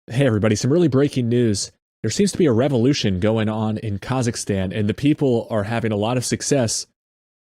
Hey everybody, some really breaking news. There seems to be a revolution going on in Kazakhstan, and the people are having a lot of success,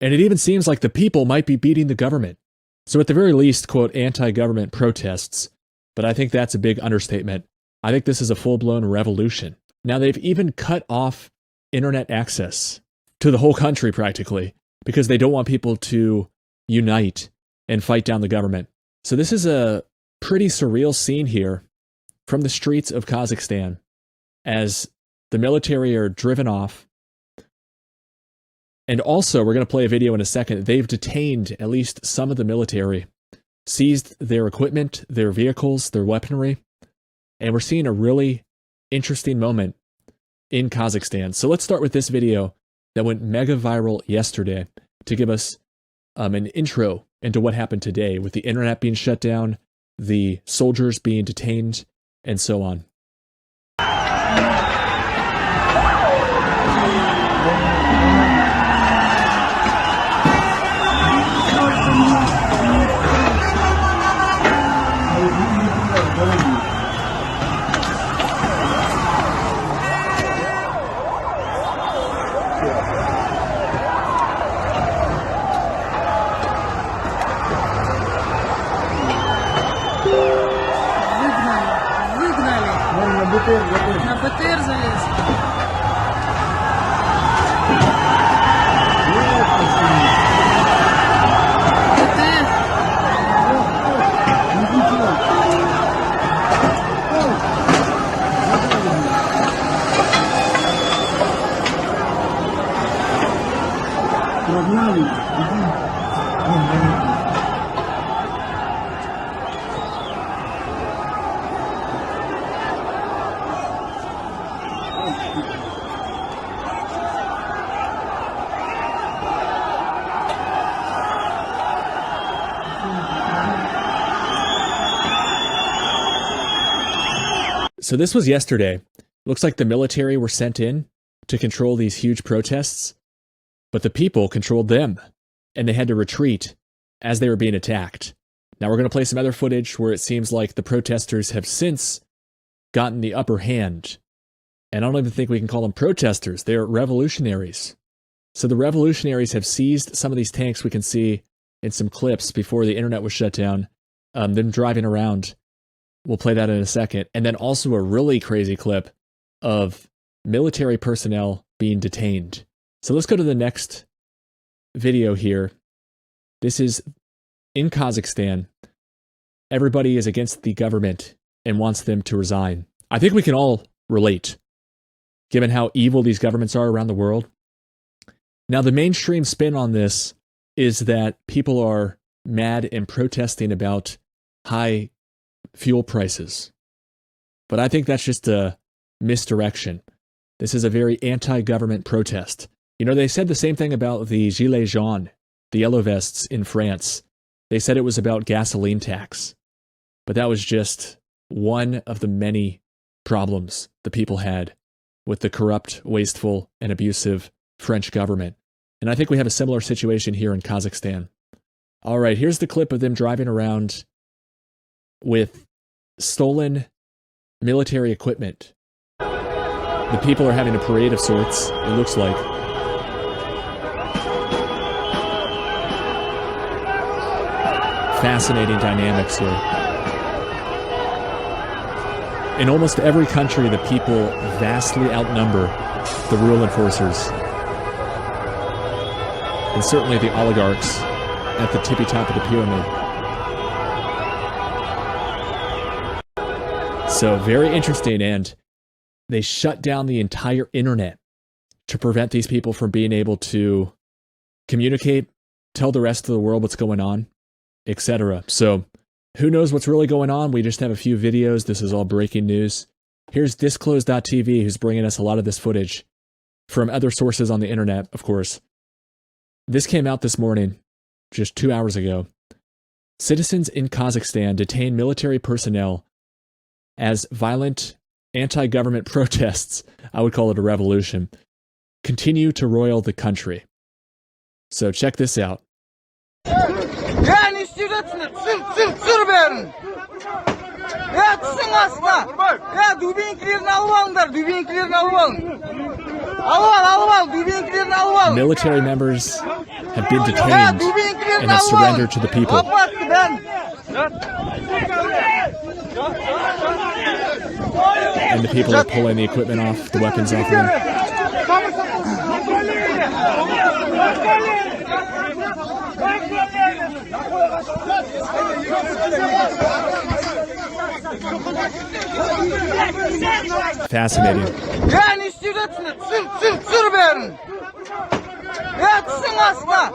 and it even seems like the people might be beating the government. So at the very least, quote, anti-government protests, but I think that's a big understatement. I think this is a full-blown revolution. Now they've even cut off internet access to the whole country practically, because they don't want people to unite and fight down the government. So this is a pretty surreal scene here from the streets of Kazakhstan as the military are driven off. And also, we're going to play a video in a second. They've detained at least some of the military, seized their equipment, their vehicles, their weaponry. And we're seeing a really interesting moment in Kazakhstan. So let's start with this video that went mega viral yesterday to give us an intro into what happened today with the internet being shut down, the soldiers being detained, and so on. На БТР залез. So this was yesterday. Looks like the military were sent in to control these huge protests, but the people controlled them, and they had to retreat as they were being attacked. Now we're going to play some other footage where it seems like the protesters have since gotten the upper hand. And I don't even think we can call them protesters. They're revolutionaries. So the revolutionaries have seized some of these tanks we can see in some clips before the internet was shut down, them driving around. We'll play that in a second. And then also a really crazy clip of military personnel being detained. So let's go to the next video here. This is in Kazakhstan. Everybody is against the government and wants them to resign. I think we can all relate, given how evil these governments are around the world. Now, the mainstream spin on this is that people are mad and protesting about high fuel prices. But I think that's just a misdirection. This is a very anti-government protest. You know, they said the same thing about the gilets jaunes, the yellow vests in France. They said it was about gasoline tax. But that was just one of the many problems the people had with the corrupt, wasteful, and abusive French government. And I think we have a similar situation here in Kazakhstan. All right, here's the clip of them driving around with stolen military equipment. The people are having a parade of sorts, it looks like. Fascinating dynamics here. In almost every country, the people vastly outnumber the rule enforcers. And certainly the oligarchs at the tippy top of the pyramid. So very interesting, and they shut down the entire internet to prevent these people from being able to communicate, tell the rest of the world what's going on, etc. So who knows what's really going on? We just have a few videos. This is all breaking news. Here's disclose.tv, who's bringing us a lot of this footage from other sources on the internet, of course. This came out this morning, just 2 hours ago. Citizens in Kazakhstan detain military personnel as violent anti-government protests, I would call it a revolution, continue to roil the country. So check this out. Tutsun asla. Dübinkilerini alıp alınlar. Dübinkilerini alıp alın. Alıp al. Dübinkilerini alıp alın. Military members have been detained and have surrendered to the people. Kapattı ben. And the people are pulling the equipment off, the weapons off them. Fascinating. Yani istiyorsun. Sür benim. Tutsun asla.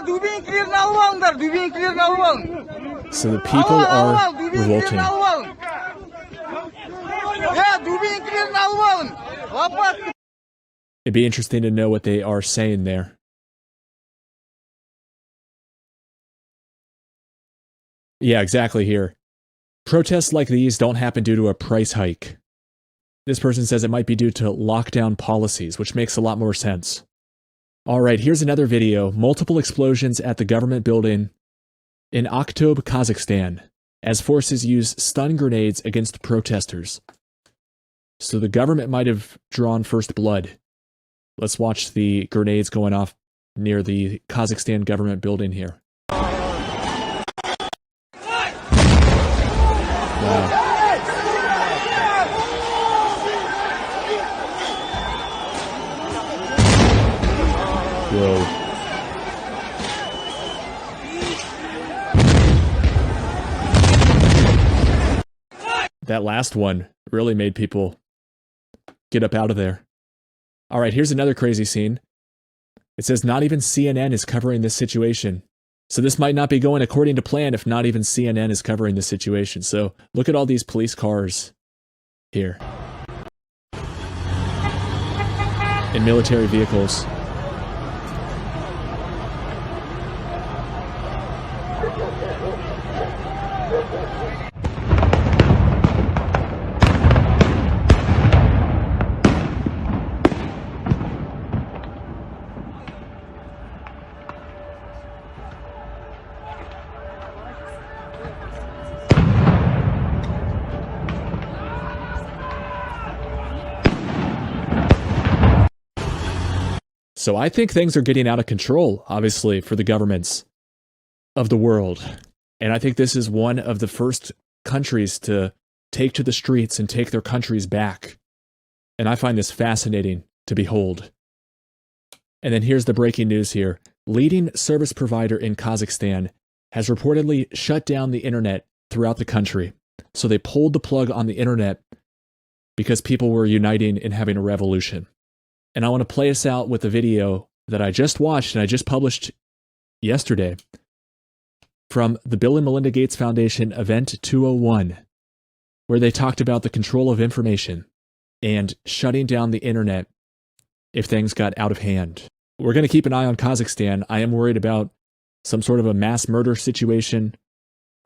Dübinkilerini alıp alınlar. Dübinkilerini alıp alın. So the people are revolting. Dübinkilerini alıp alın. Kapattı. It'd be interesting to know what they are saying there. Yeah, exactly here. Protests like these don't happen due to a price hike. This person says it might be due to lockdown policies, which makes a lot more sense. All right, here's another video. Multiple explosions at the government building in Aktob, Kazakhstan, as forces use stun grenades against protesters. So the government might have drawn first blood. Let's watch the grenades going off near the Kazakhstan government building here. Wow. Whoa. That last one really made people get up out of there. All right, here's another crazy scene. It says not even CNN is covering this situation. So this might not be going according to plan if not even CNN is covering this situation. So look at all these police cars here. And military vehicles. So I think things are getting out of control, obviously, for the governments of the world. And I think this is one of the first countries to take to the streets and take their countries back. And I find this fascinating to behold. And then here's the breaking news here. Leading service provider in Kazakhstan has reportedly shut down the internet throughout the country. So they pulled the plug on the internet because people were uniting and having a revolution. And I want to play us out with a video that I just watched and I just published yesterday from the Bill and Melinda Gates Foundation Event 201, where they talked about the control of information and shutting down the internet if things got out of hand. We're going to keep an eye on Kazakhstan. I am worried about some sort of a mass murder situation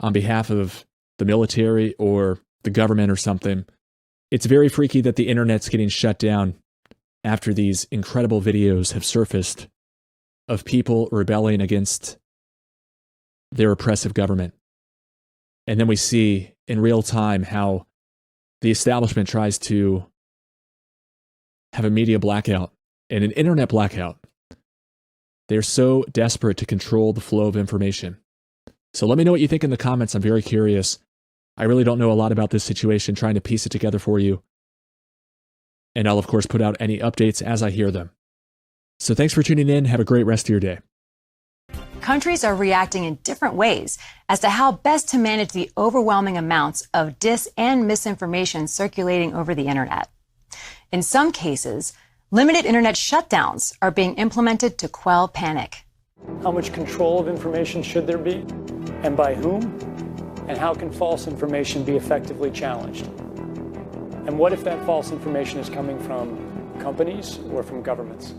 on behalf of the military or the government or something. It's very freaky that the internet's getting shut down after these incredible videos have surfaced of people rebelling against their oppressive government. And then we see in real time how the establishment tries to have a media blackout and an internet blackout. They're so desperate to control the flow of information. So let me know what you think in the comments. I'm very curious. I really don't know a lot about this situation, trying to piece it together for you. And I'll, of course, put out any updates as I hear them. So thanks for tuning in. Have a great rest of your day. Countries are reacting in different ways as to how best to manage the overwhelming amounts of dis and misinformation circulating over the internet. In some cases, limited internet shutdowns are being implemented to quell panic. How much control of information should there be, and by whom? And how can false information be effectively challenged? And what if that false information is coming from companies or from governments?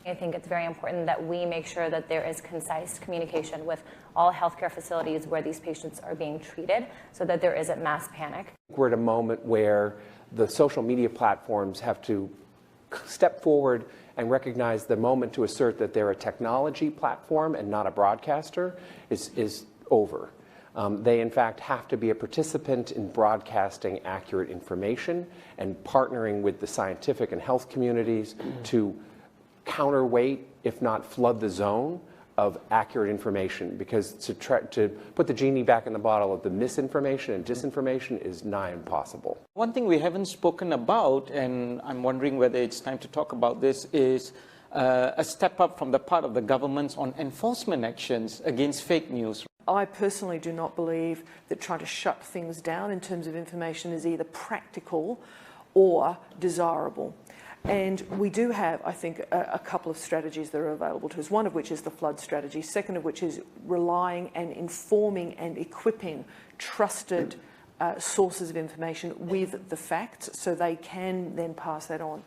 I think it's very important that we make sure that there is concise communication with all healthcare facilities where these patients are being treated so that there isn't mass panic. We're at a moment where the social media platforms have to step forward and recognize the moment to assert that they're a technology platform and not a broadcaster is over. They, in fact, have to be a participant in broadcasting accurate information and partnering with the scientific and health communities to counterweight, if not flood the zone, of accurate information, because to put the genie back in the bottle of the misinformation and disinformation is nigh impossible. One thing we haven't spoken about, and I'm wondering whether it's time to talk about this, is a step up from the part of the governments on enforcement actions against fake news. I personally do not believe that trying to shut things down in terms of information is either practical or desirable. And we do have, I think, a couple of strategies that are available to us, one of which is the flood strategy, second of which is relying and informing and equipping trusted sources of information with the facts so they can then pass that on.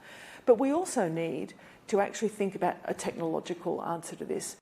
But we also need to actually think about a technological answer to this.